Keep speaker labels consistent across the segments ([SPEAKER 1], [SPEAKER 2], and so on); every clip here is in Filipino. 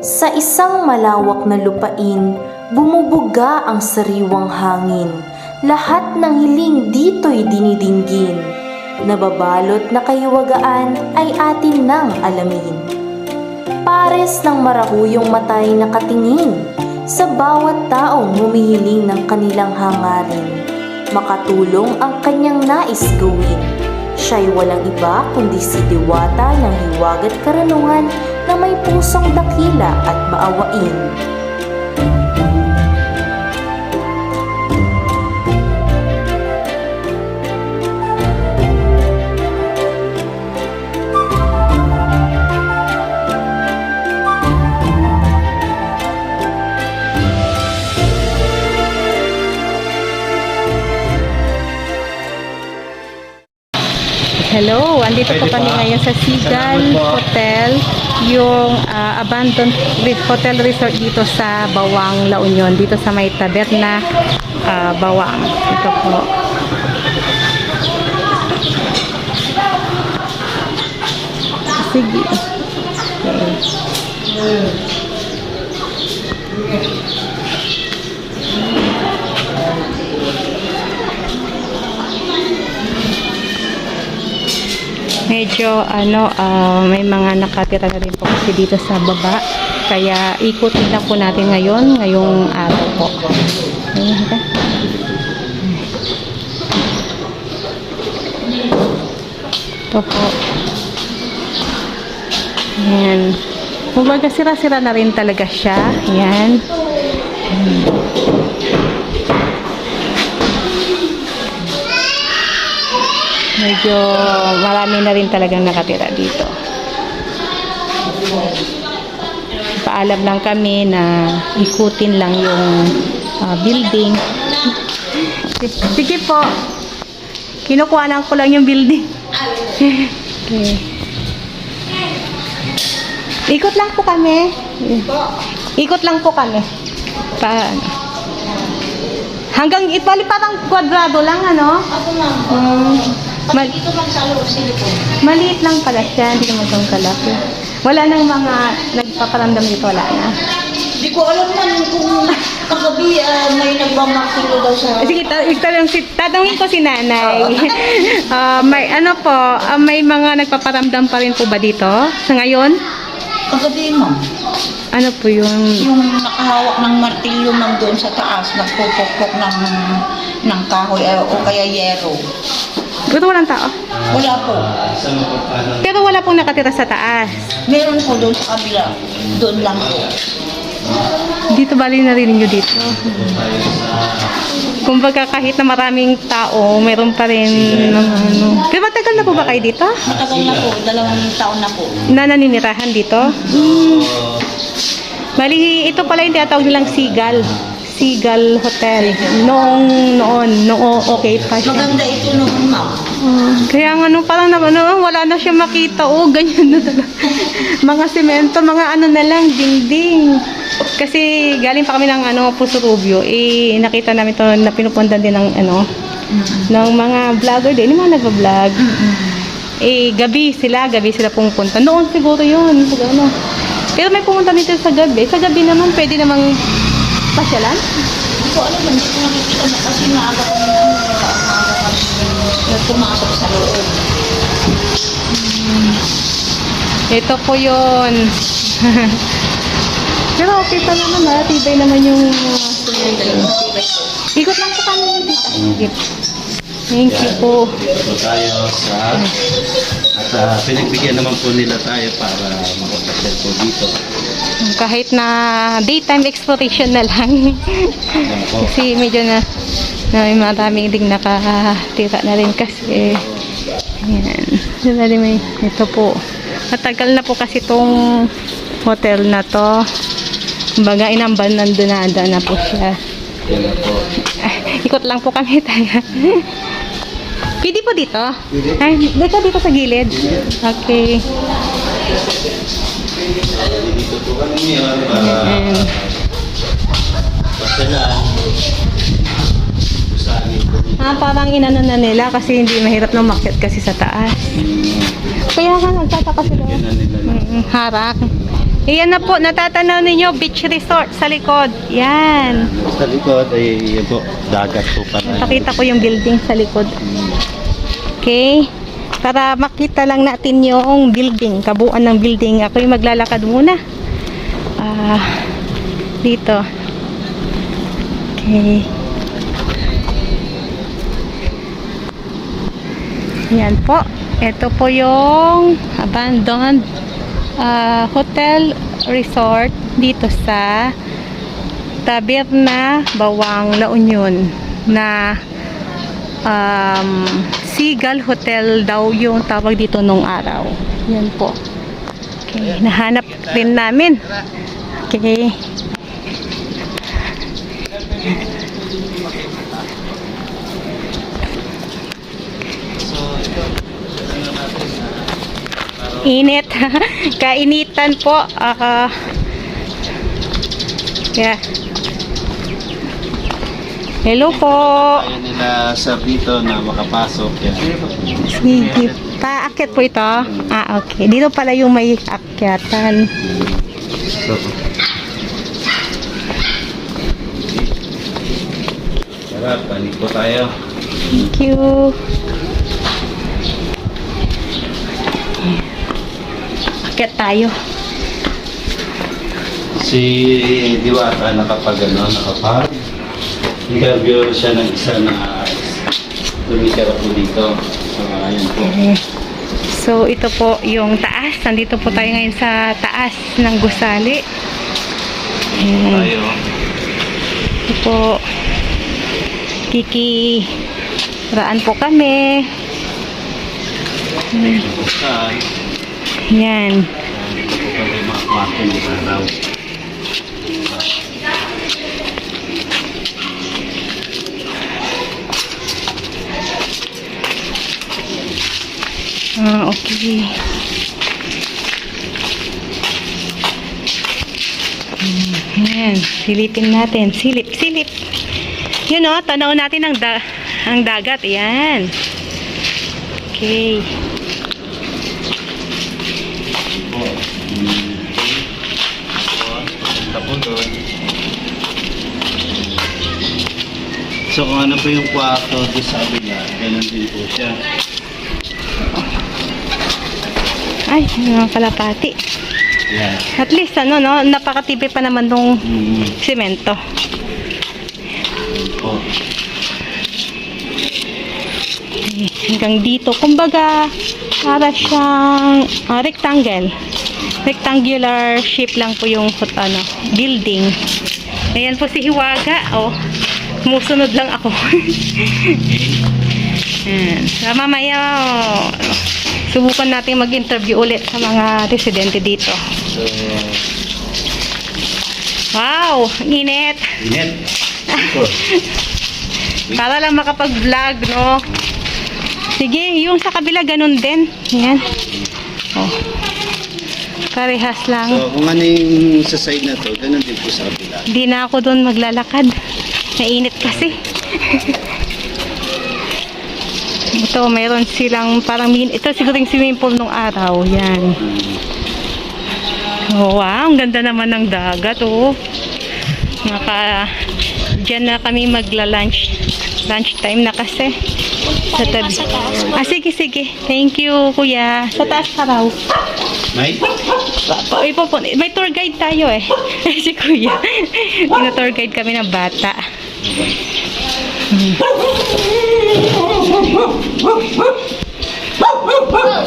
[SPEAKER 1] Sa isang malawak na lupain, bumubuga ang sariwang hangin. Lahat ng hiling dito'y dinidinggin. Nababalot na kahiwagaan ay atin nang alamin. Pares ng marahuyong matay nakatingin sa bawat taong humihiling ng kanilang hangarin. Makatulong ang kanyang nais gawin. Siya'y walang iba kundi si Diwata ng hiwag at karunungan na may pusong dakila at maawain.
[SPEAKER 2] Hello, andito po kami ngayon sa Seagull Hotel, yung abandoned hotel resort dito sa Bawang, La Union, dito sa may Taberna, Bawang. Ito po. Sige. Medyo may mga nakatira na rin po kasi dito sa baba, kaya ikutin lang po natin ngayong araw po. Ito po. Ayan. Kumbaga sira-sira na rin talaga siya. Ayan. Medyo marami na rin talagang nakatira dito. Paalam lang kami na ikutin lang yung building. Sige po. Kinukuha lang ko lang yung building. Okay. Ikot lang po kami. Ikot lang po kami. Hanggang itali parang kwadrado lang, ano?
[SPEAKER 3] Ako lang. Dito lang sa loob silikon.
[SPEAKER 2] Maliit lang pala siya, hindi naman itong kalaki. Wala nang mga nagpaparamdam dito, wala na.
[SPEAKER 3] Hindi ko alam man kung kagabi may nagmamakilo daw sa...
[SPEAKER 2] Sige, tatanungin ko si nanay. May may mga nagpaparamdam pa rin po ba dito sa ngayon?
[SPEAKER 3] Kagabi, ma'am.
[SPEAKER 2] Ano po yung...
[SPEAKER 3] Yung nakahawak ng martilyo ma'am doon sa taas, nagpupukpok ng kahoy o kaya yero.
[SPEAKER 2] Pero walang tao?
[SPEAKER 3] Wala po.
[SPEAKER 2] Pero wala pong nakatira sa taas.
[SPEAKER 3] Meron po doon sa kabila. Doon lang po.
[SPEAKER 2] Dito bali narinig nyo dito. Kumbaga kahit na maraming tao, meron pa rin Pero matagal na po ba kayo dito?
[SPEAKER 3] Matagal na po. 2 taon na po.
[SPEAKER 2] Na naninirahan dito? Bali, ito pala yung tinatawag nilang Seagull Hotel. Noong okay pa siya.
[SPEAKER 3] Maganda ito noon, ma'am.
[SPEAKER 2] Kaya nga parang wala na siya makita. Ganyan na talaga. Mga semento, mga na lang, dingding. Kasi galing pa kami ng Puso Rubio. Nakita namin to na pinupuntan din ng ng mga vlogger din, yung mga nagva-vlog. Gabi sila pumupunta. Noon siguro yun. Pero may pumunta dito sa gabi. Sa gabi naman, pwede namang pasyalan?
[SPEAKER 3] Hindi ko alam, hindi ko nakikita na kasi maaga kami pumasok sa loob.
[SPEAKER 2] Ito po yun. Pero okay pa naman, tibay naman yung ikot lang po kami dito. Thank you po.
[SPEAKER 4] Dito tayo at pinagbigyan naman po nila tayo para makapasyal po dito.
[SPEAKER 2] Kahit na daytime exploration na lang. Kasi medyo na may maraming ding nakatira na rin kasi. Ayan. Ito po. Matagal na po kasi itong hotel na to. Kumbaga inambanandunada na po siya.
[SPEAKER 4] Yan na po.
[SPEAKER 2] Ikot lang po kami tayo. Pwede po dito? Ay, dito sa gilid. Okay.
[SPEAKER 4] Dito po kami ngayon para pasyalan.
[SPEAKER 2] Parang inano na nila kasi hindi mahirap na umakyat kasi sa taas. Kaya nga nagtataka sila. Harak. Iyan na po, natatanaw ninyo, beach resort sa likod. Yan.
[SPEAKER 4] Sa likod ay yun po, dagat po pala.
[SPEAKER 2] Pakita ko yung building sa likod. Okay. Para makita lang natin yung building, kabuuan ng building. Ako yung maglalakad muna. Dito. Okay. Yan po. Ito po yung abandoned hotel resort dito sa Taberna Bawang, La Union na Seagull Hotel daw yung tawag dito nung araw. Yan po. Okay, nahanap rin namin. Okay. Init. Kainitan po. Yeah. Hello po.
[SPEAKER 4] Ayaw nila sa dito na makapasok. Yan.
[SPEAKER 2] Sige. Paakyat po ito. Okay. Dito pala yung may akyatan.
[SPEAKER 4] So, tara, panik po tayo.
[SPEAKER 2] Thank you. Akyat tayo.
[SPEAKER 4] Si Diwata nakapag interview siya ng isa na tumitira po dito. So, ayan po.
[SPEAKER 2] So, ito po yung taas. Nandito po tayo ngayon sa taas ng gusali.
[SPEAKER 4] Tayo.
[SPEAKER 2] Ito po. Kikiraan po kami.
[SPEAKER 4] Saan?
[SPEAKER 2] Yan.
[SPEAKER 4] Ito po pala yung mga kwarto ng araw.
[SPEAKER 2] Okay. Yan. Silipin natin. Silip. Yun o, tanaw natin ang dagat. Yan. Okay.
[SPEAKER 4] Punta po doon. So kung ano po yung kwarto doon sa kabila, ganun din po siya.
[SPEAKER 2] Ay, mga kalapati.
[SPEAKER 4] Yeah.
[SPEAKER 2] At least, no, napakatibay pa naman nung semento.
[SPEAKER 4] Po.
[SPEAKER 2] Okay, hanggang dito. Kumbaga, para siyang rectangular shape lang po yung building. Ayan po si Hiwaga. Oh, sumusunod lang ako. Ayan. So, mamaya, subukan natin mag-interview ulit sa mga residente dito.
[SPEAKER 4] So,
[SPEAKER 2] Wow! Ang init!
[SPEAKER 4] init.
[SPEAKER 2] Para lang makapag-vlog, no? Sige, yung sa kabila, ganun din. Yan. Oh. Parehas lang.
[SPEAKER 4] So kung ano yung sa side na to, ganun din po sa kabila.
[SPEAKER 2] Hindi na ako doon maglalakad. Mainit kasi. Ito, mayroon silang parang ito siguro yung swimming pool nung araw. Yan. Oh, wow, ang ganda naman ng dagat, oh. Diyan na kami magla-lunch. Lunch time na kasi. Sa tabi. Sige. Thank you, kuya. Sa taas ka raw.
[SPEAKER 4] May?
[SPEAKER 2] May tour guide tayo eh. Si kuya. Tina-tour guide kami ng bata.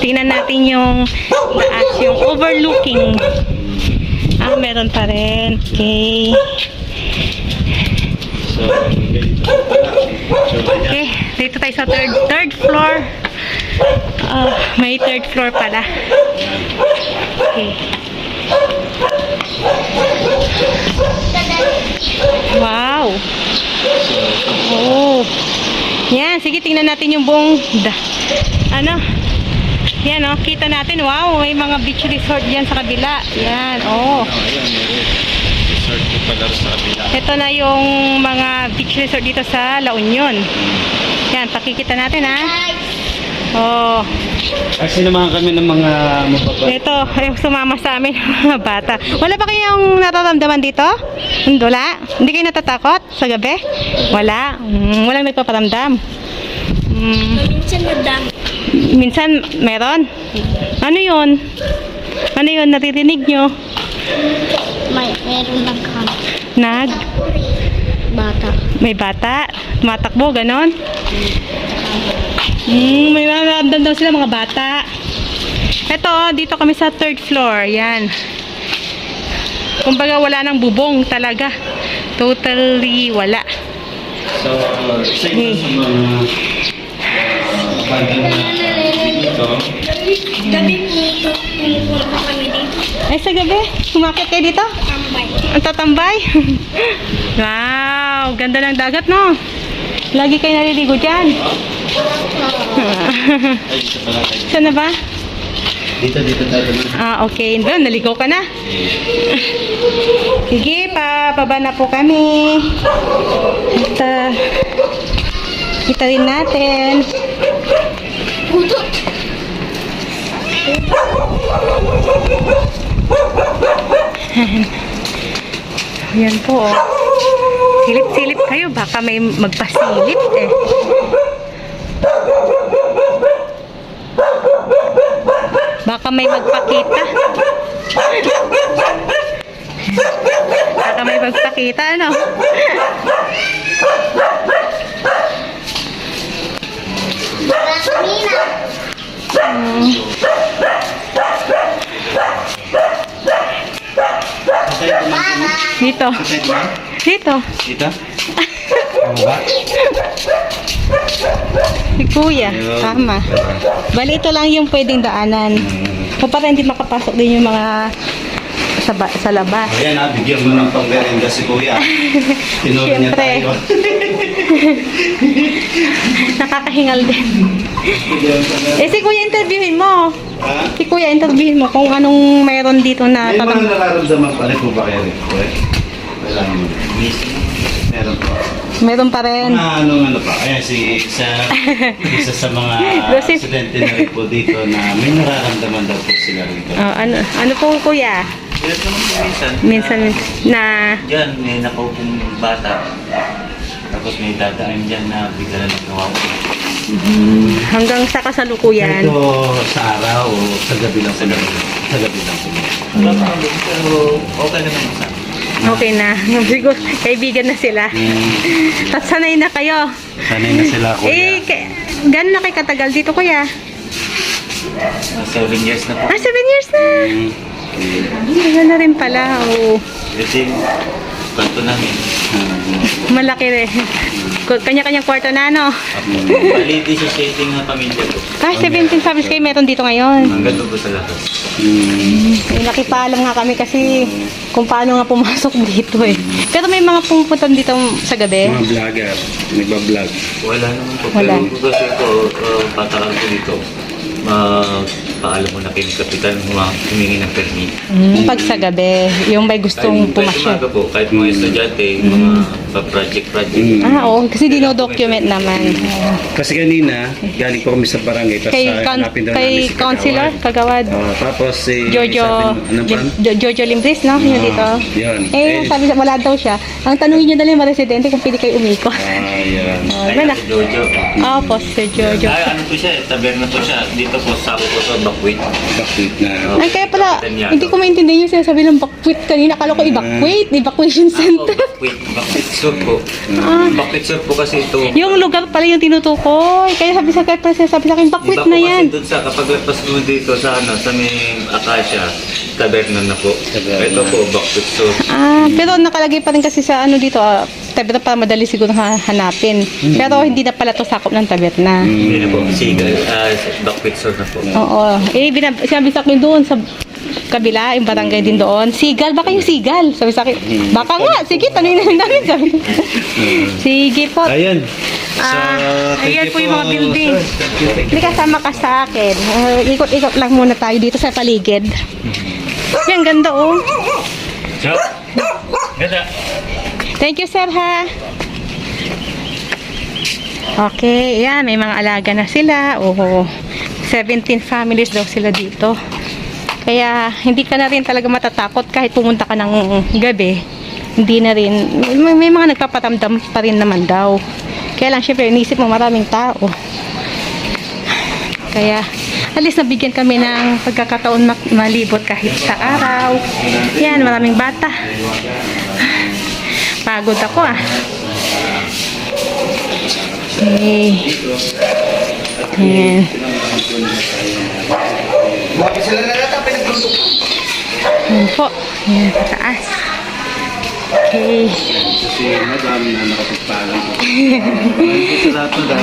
[SPEAKER 2] Tingnan natin yung taas, yung overlooking. Meron pa rin. Okay.
[SPEAKER 4] So, ganito pala. So,
[SPEAKER 2] Okay, dito tayo sa third floor. May third floor pala. Okay. Wow. Oh. Yan, sige, tingnan natin yung buong yan, oh, kita natin. Wow, may mga beach resort diyan sa kabila. Yan, oh.
[SPEAKER 4] ayan, meron. Resort po pala sa kabila.
[SPEAKER 2] Ito na yung mga beach resort dito sa La Union. Yan, pakikita natin, ha. Oh,
[SPEAKER 4] Kasi naman kami ng mga mababait.
[SPEAKER 2] ito, yung sumama sa amin, mga bata. Wala ba kayong nararamdaman dito? Wala? Hindi kayo natatakot sa gabi? Wala? Walang nagpaparamdam?
[SPEAKER 5] Minsan madami.
[SPEAKER 2] Minsan, meron? Ano yun? Ano yun? Naririnig nyo?
[SPEAKER 5] Meron
[SPEAKER 2] Nag?
[SPEAKER 5] bata.
[SPEAKER 2] May bata? Tumatakbo, ganon? May nararamdam daw sila mga bata. Ito, dito kami sa 3rd floor. Yan. Kumbaga wala nang bubong talaga. Totally wala.
[SPEAKER 4] So, sa ito sa mga banda na dito,
[SPEAKER 5] Gabi pumupunta pa kami dito.
[SPEAKER 2] Ay, sa gabi, sumakit kayo dito?
[SPEAKER 5] Tambay.
[SPEAKER 2] Ang tatambay? Wow, ganda ng dagat, no? Lagi kayo naliligo dyan.
[SPEAKER 4] ay dito pala tayo.
[SPEAKER 2] Saan na ba?
[SPEAKER 4] Dito tayo.
[SPEAKER 2] Okay. Doon, naligo ka na. Sige, pababa na po kami. Kita rin natin. Ayan po, oh. Silip-silip kayo. Baka may magpasilip, eh. Baka may magpakita. Baka may magpakita, ano? Dito. Dito.
[SPEAKER 4] Dito? Ano ba?
[SPEAKER 2] Si Kuya.
[SPEAKER 4] Ayun.
[SPEAKER 2] Tama. Bali, ito lang yung pwedeng daanan. Kung para hindi makapasok din yung mga sa labas.
[SPEAKER 4] Ayan ha, bigyan mo ng pang-merienda si Kuya. Tinuro niya
[SPEAKER 2] Siyempre.
[SPEAKER 4] tayo.
[SPEAKER 2] Nakakahingal din. Si Kuya, interviewin mo.
[SPEAKER 4] Ha?
[SPEAKER 2] Si Kuya, interviewin mo kung anong mayroon dito na
[SPEAKER 4] May mga
[SPEAKER 2] tatang...
[SPEAKER 4] nararamdaman pa rin po ba kayo rin? Wala naman. Meron po.
[SPEAKER 2] Meron pa rin.
[SPEAKER 4] Ano pa? Ayan, isa sa mga
[SPEAKER 2] Joseph.
[SPEAKER 4] estudyante na rin po dito na may nararamdaman daw po sila rito.
[SPEAKER 2] Oh, ano po, Kuya?
[SPEAKER 6] Kaya minsan,
[SPEAKER 2] Minsan na...
[SPEAKER 6] dyan may nakaupong bata. Tapos may dadaan dyan na bigla na nagkawawa.
[SPEAKER 2] Hanggang sa kasalukuyan.
[SPEAKER 4] Ito sa araw o sa gabi lang sila? Sa gabi lang sila.
[SPEAKER 6] Wala pa kami, pero okay naman sa akin.
[SPEAKER 2] Okay na. Siguro, kaibigan na sila. At sanay na kayo.
[SPEAKER 4] Sanay na sila, Kuya.
[SPEAKER 2] Gano'n na kayo katagal dito, Kuya?
[SPEAKER 6] 7 years na po.
[SPEAKER 2] 7 years na. Gano'n na rin pala. Oh.
[SPEAKER 6] Kasi kanto namin.
[SPEAKER 2] Malaki rin. Kanya-kanyang kwarto na, no?
[SPEAKER 6] Bali, this is shading ng pamilya ko.
[SPEAKER 2] 17 families kayo meron dito ngayon.
[SPEAKER 6] Hanggang doon sa lakas.
[SPEAKER 2] Nakipaalam nga kami kasi kung paano nga pumasok dito eh. Pero may mga pumupunta dito sa gabi.
[SPEAKER 4] Mga vlogger, nagbablog.
[SPEAKER 6] Wala naman po.
[SPEAKER 2] Wala.
[SPEAKER 6] Pero kasi ko, patakan ko dito. Paalam mo na kay kapitan humingi ng permit.
[SPEAKER 2] Pag sa gabi, yung may gustong
[SPEAKER 6] Kahit
[SPEAKER 2] pumasok.
[SPEAKER 6] umaga po, kahit mga estudyante, mga project.
[SPEAKER 2] Oo, kasi dino-document naman.
[SPEAKER 4] Kasi kanina, galing po kami sa barangay. Tapos hanapin daw namin si
[SPEAKER 2] Councilor Kagawad.
[SPEAKER 4] Tapos si...
[SPEAKER 2] Giorgio Giorgio Limbris, no? Yung dito.
[SPEAKER 4] Yun.
[SPEAKER 2] Sabi siya, wala daw siya. Ang tanungin niyo dali mga residente kung pili kayo umiko.
[SPEAKER 4] Yun.
[SPEAKER 6] Ay,
[SPEAKER 2] Wala.
[SPEAKER 6] si Jojo.
[SPEAKER 2] Opo, Sir Giorgio.
[SPEAKER 6] Ay, ano po siya, taberna po siya. Dito po, sabi po sa Bakwit.
[SPEAKER 4] Bakit na...
[SPEAKER 2] Ay, kaya pala, hindi ko maintindihan yung sinasabi ng bakwit kanina. Akala ko evacuation center.
[SPEAKER 6] Bakwit Sur po. Bakwit Sur po kasi ito.
[SPEAKER 2] Yung lugar pala yung tinutukoy. Kaya sabi sa akin, bakwit
[SPEAKER 6] Iba
[SPEAKER 2] na
[SPEAKER 6] po
[SPEAKER 2] yan.
[SPEAKER 6] kasi doon sa, kapag lapas mo dito sa may Acacia, taberna na po. Ito po, Bakwit Sur.
[SPEAKER 2] Pero nakalagay pa rin kasi sa dito, taberna para madali siguro hanapin. Pero hindi na pala to sakop ng taberna.
[SPEAKER 6] Hindi na po, Sigal, Bakwit Sur na po.
[SPEAKER 2] Oo. Sabi sa akin doon sa kabila, yung barangay din doon. Sigal, baka yung sigal. Sabi sa akin, baka nga, sige, tanongin na lang namin. Sabi. Sige po.
[SPEAKER 4] Ayan.
[SPEAKER 2] Ayan po yung mga building. Hindi kasama ka sa akin. Ikot-ikot lang muna tayo dito sa paligid. Yan, ganda oh.
[SPEAKER 6] So, ganda.
[SPEAKER 2] Thank you, sir, ha. Okay, yan, may mga alaga na sila. 17 families daw sila dito. Kaya hindi ka na rin talaga matatakot kahit pumunta ka ng gabi. Hindi na rin, may mga nagpapatamdam pa rin naman daw. Kaya lang syempre inisip mo maraming tao. Kaya at least nabigyan kami ng pagkakataon malibot kahit sa araw. Yan, maraming bata. Pagod ako Okay. Yan. Yan po. Yan, pataas. Okay.
[SPEAKER 4] Kasi madam na nakapagpalang. Salamat madam.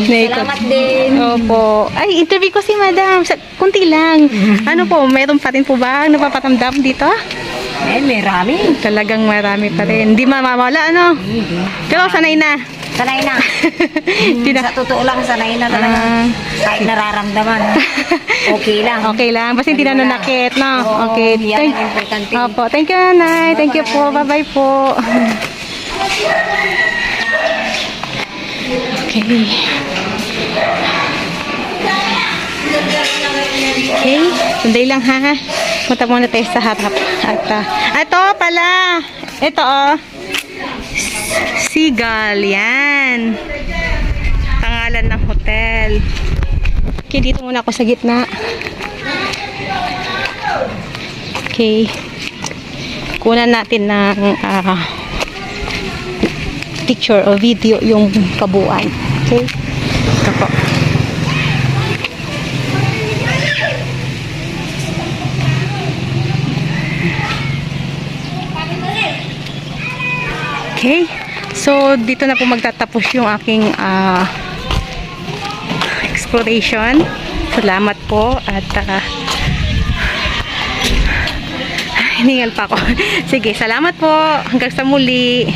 [SPEAKER 2] Salamat din. Opo. Ay, interview ko si madam. Kunti lang. Ano po, meron pa rin po ba napapatamdam dito?
[SPEAKER 3] Marami.
[SPEAKER 2] Talagang marami pa rin. Hindi mamawala, ano? Pero sanay na.
[SPEAKER 3] Sanay na. Sa totoo lang, sanay na
[SPEAKER 2] Ah.
[SPEAKER 3] Kahit nararamdaman. Okay lang.
[SPEAKER 2] Okay lang. Basta hindi na nanakit, no? Okay.
[SPEAKER 3] yan ang importante.
[SPEAKER 2] Opo. Thank you, Nanay. Thank you po. Bye-bye po. Okay. Okay. Sunday lang, ha? Punta muna tayo sa harap. At, ito pala. Ito, Seagull. Yan. Pangalan ng hotel. Okay, dito muna ako sa gitna. Okay. Kunan natin ng picture o video yung kabuuan. Okay? Ito po. Okay. So, dito na po magtatapos yung aking exploration. Salamat po at hiningal pa ako. Sige, salamat po. Hanggang sa muli.